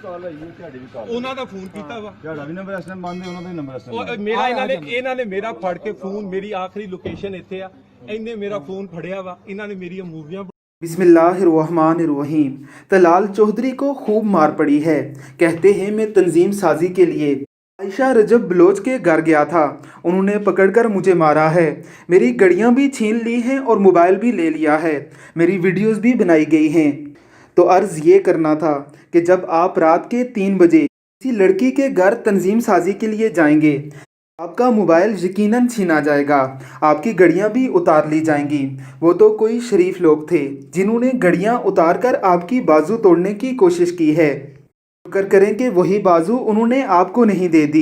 ਕਾਲ ਆਈ ਹੈ, ਝਾੜੀ ਵੀ ਕਾਲ ਉਹਨਾਂ ਦਾ ਫੋਨ ਕੀਤਾ ਵਾ, ਝਾੜਾ ਵੀ ਨੰਬਰ ਇਸ ਟਾਈਮ ਬੰਦ ਹੈ, ਉਹਨਾਂ ਦਾ ਹੀ ਨੰਬਰ ਇਸ ਟਾਈਮ ਮੇਰਾ ਇਹਨਾਂ ਨੇ ਮੇਰਾ ਫੜ ਕੇ ਫੋਨ, ਮੇਰੀ ਆਖਰੀ ਲੋਕੇਸ਼ਨ ਇੱਥੇ ਆ, ਇਹਨੇ ਮੇਰਾ ਫੋਨ ਫੜਿਆ ਵਾ, ਇਹਨਾਂ ਨੇ ਮੇਰੀਆਂ ਮੂਵੀਆਂ। बिस्मिल्लाहिर्रहमानिर्रहीम। तलाल चौधरी को खूब मार पड़ी है। कहते हैं मैं तंजीम साजी के लिए आयशा रजब बलोच के घर गया था, उन्होंने पकड़कर मुझे मारा है, मेरी घड़ियां भी छीन ली हैं और मोबाइल भी ले लिया है, मेरी वीडियोस भी बनाई गई हैं। तो अर्ज़ ये करना था कि जब आप रात के 3 बजे किसी लड़की के घर तंजीम साजी के लिए जाएंगे, आपका मोबाइल यकीनन छीना जाएगा, आपकी घड़ियां भी उतार ली जाएंगी। वो तो कोई शरीफ लोग थे जिन्होंने घड़ियां उतार कर आपकी बाजू तोड़ने की कोशिश की है। शुक्र करें कि वही बाजू उन्होंने आपको नहीं दे दी।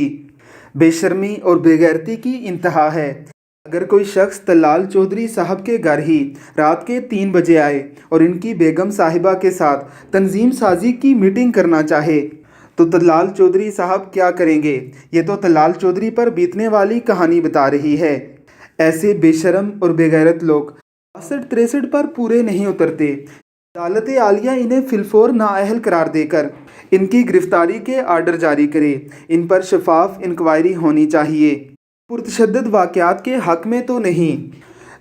बेशर्मी और बेगैरती की इंतहा है। अगर कोई शख्स तलाल चौधरी साहब के घर ही रात के 3 बजे आए और इनकी बेगम साहिबा के साथ तंजीम साजी की मीटिंग करना चाहे तो तलाल चौधरी साहब क्या करेंगे? ये तो तलाल चौधरी पर बीतने वाली कहानी बता रही है। ऐसे बेशरम और बेगैरत लोग 62-63 पर पूरे नहीं उतरते। अदालत आलिया इन्हें फिलफोर नाअहल करार देकर इनकी गिरफ्तारी के आर्डर जारी करे। इन पर शफाफ इंक्वायरी होनी चाहिए। पुरतशद्दद वाक़यात के हक़ में तो नहीं,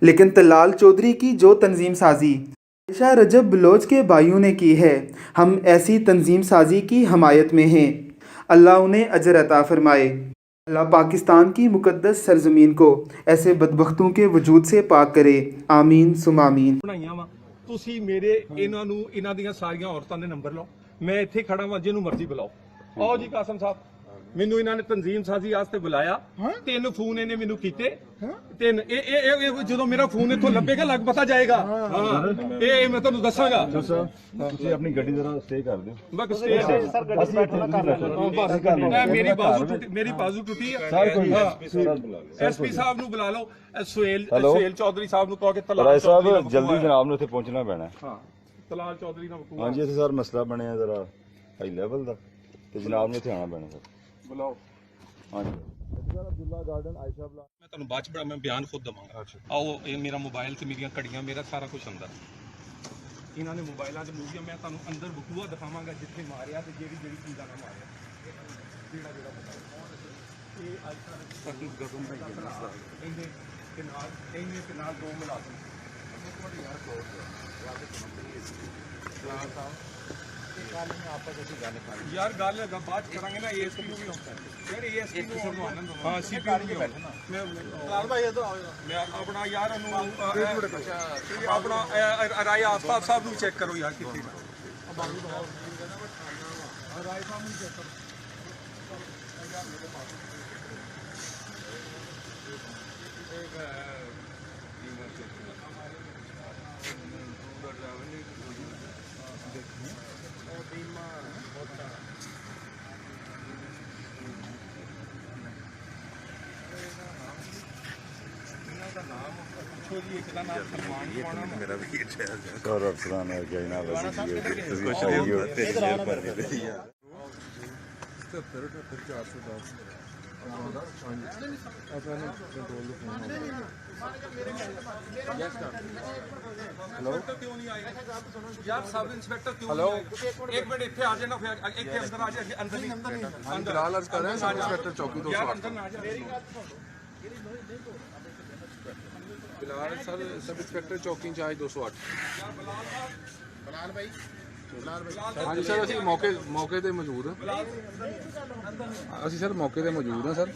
लेकिन तलाल चौधरी की जो तंजीम साजी आयशा रजब बलोच के भाइयों ने की है, हम ऐसी तंजीम साजी की हमायत में हैं। अल्लाह उन्हें अजर अता फरमाए। अल्लाह पाकिस्तान की मुक़द्दस सरज़मीन को ऐसे बदबख्तों के वजूद से पाक करे। आमीन सुम आमीन। ਬਣਾਈਆਂ ਵਾ ਤੁਸੀਂ ਮੇਰੇ ਇਹਨਾਂ ਨੂੰ, ਇਹਨਾਂ ਦੀਆਂ ਸਾਰੀਆਂ ਔਰਤਾਂ ਦੇ ਨੰਬਰ ਲਓ, ਮੈਂ ਇੱਥੇ ਖੜਾ ਵਾਂ, ਜਿਹਨੂੰ ਮਰਜ਼ੀ ਬੁਲਾਓ। ਆਓ ਜੀ ਕਾਸਮ ਸਾਹਿਬ, ਮੈਨੂੰ ਇਹਨਾਂ ਨੇ ਤਨਜ਼ੀਮ ਸਾਜ਼ੀ ਵਾਸਤੇ ਬੁਲਾਇਆ, 3 ਫੋਨ ਇਹਨੇ ਮੈਨੂੰ ਕੀਤੇ, 3 ਇਹ ਜਦੋਂ ਮੇਰਾ ਫੋਨ ਇੱਥੋਂ ਲੱਭੇਗਾ ਲੱਗ ਪਤਾ ਜਾਏਗਾ। ਹਾਂ ਇਹ ਮੈਂ ਤੁਹਾਨੂੰ ਦੱਸਾਂਗਾ। ਤੁਸੀਂ ਆਪਣੀ ਗੱਡੀ ਜ਼ਰਾ ਸਟੇ ਕਰ ਦਿਓ। ਬਸ ਸਟੇ ਸਰ, ਗੱਡੀ ਬੈਠਣਾ ਕਰ ਮੇਰੀ ਬਾਜ਼ੂ ਟੁੱਟੀ ਹੈ ਸਰ। ਕੋਈ ਐਸਪੀ ਸਾਹਿਬ ਨੂੰ ਬੁਲਾ ਲਓ, ਸੁਹੇਲ ਚੌਧਰੀ ਸਾਹਿਬ ਨੂੰ ਕਹੋ ਕਿ ਤਲਾਲ ਸਾਹਿਬ ਜਲਦੀ ਜਨਾਬ ਨੂੰ ਇੱਥੇ ਪਹੁੰਚਣਾ ਪੈਣਾ। ਹਾਂ ਤਲਾਲ ਚੌਧਰੀ ਦਾ ਹੁਕਮ। ਹਾਂਜੀ ਇੱਥੇ ਸਰ ਮਸਲਾ ਬਣਿਆ ਜ਼ਰਾ ਹਾਈ ਲੈਵਲ ਦਾ, ਤੇ ਜਨਾਬ ਨੂੰ ਇੱਥੇ ਆਉਣਾ ਪੈਣਾ ਸਰ। ਬੁਲਾਓ। ਹਾਂਜੀ ਅਬਦੁੱਲਾ ਗਾਰਡਨ ਆਇਸ਼ਾ ਬਲਾ। ਮੈਂ ਤੁਹਾਨੂੰ ਬਾਅਦ ਚ ਬੜਾ ਮੈਂ ਬਿਆਨ ਖੁਦ ਦਵਾਂਗਾ। ਆਓ ਇਹ ਮੇਰਾ ਮੋਬਾਈਲ ਤੇ ਮੇਰੀਆਂ ਘੜੀਆਂ, ਮੇਰਾ ਸਾਰਾ ਕੁਝ ਅੰਦਰ। ਇਹਨਾਂ ਨੇ ਮੋਬਾਈਲਾਂ 'ਚ ਮੂਵੀਆਂ, ਮੈਂ ਤੁਹਾਨੂੰ ਅੰਦਰ ਬਕੂਆ ਦਿਖਾਵਾਂਗਾ ਜਿੱਥੇ ਮਾਰਿਆ ਤੇ ਜਿਹੜੀ ਚੀਜ਼ਾਂ ਨਾਲ ਮਾਰਿਆ। ਇਹ ਅੱਜ ਤੱਕ ਗਗਨ ਦਾ ਹੀ ਮਸਲਾ ਹੈ। ਇਹਨੇ ਤੇ ਨਾਲ 2 ਮੁਲਾਜ਼ਮ ਯਾਰ ਗੱਲ ਬਾਅਦ ਕਰਾਂਗੇ ਨਾ। ਏਐਸਪੀ ਨੂੰ ਵੀ ਹੁੰਦਾ ਯਾਰ, ਏਐਸਪੀ ਨੂੰ ਹਾਂ ਸੀਪੀ ਨੂੰ ਬੈਠਣਾ। ਮੈਂ ਆਪਣਾ ਯਾਰ ਨੂੰ ਆਪਣਾ ਰਾਏ ਆਫਤਾਬ ਸਾਹਿਬ ਨੂੰ ਚੈੱਕ ਕਰੋ ਯਾਰ, ਕਿੱਥੇ ਰਾਏ ਸਾਹਿਬ ਨੂੰ ਚੈੱਕ ਕਰੋ। ਮੇਰਾ ਵੀ ਸਰ ਅਫਸਰਾਂ ਨੇ ਕਿਹਾ ਨਾ ਬਸ ਤੁਸੀਂ ਸਹੀ ਹੋ ਤੇ ਸ਼ੇਅਰ ਕਰ ਦਿੱਤੇ ਯਾਰ। 77 410 ਯਾਰ ਸਬ ਇੰਸਪੈਕਟਰ ਕਿਉਂ ਨਹੀਂ ਆਏ? 1 ਮਿੰਟ ਇੱਥੇ ਆ ਜਾਣਾ, ਫਿਰ ਇੱਥੇ ਅੰਦਰ ਆ ਜਾ। ਅੰਦਰ ਨਹੀਂ ਫਿਲਹਾਲ ਅਰਜ਼ ਕਰ ਰਹੇ ਹਾਂ ਸਬ ਇੰਸਪੈਕਟਰ ਚੌਕੀ 208। ਫਿਲਹਾਲ ਸਰ ਸਬ ਇੰਸਪੈਕਟਰ ਚੌਕੀ ਇੰਚਾਰਜ 208। ਹਾਂਜੀ ਸਰ ਅਸੀਂ ਮੌਕੇ ਤੇ ਮੌਜੂਦ ਹਾਂ। ਅਸੀਂ ਸਰ ਮੌਕੇ ਤੇ ਮੌਜੂਦ ਹਾਂ ਸਰ।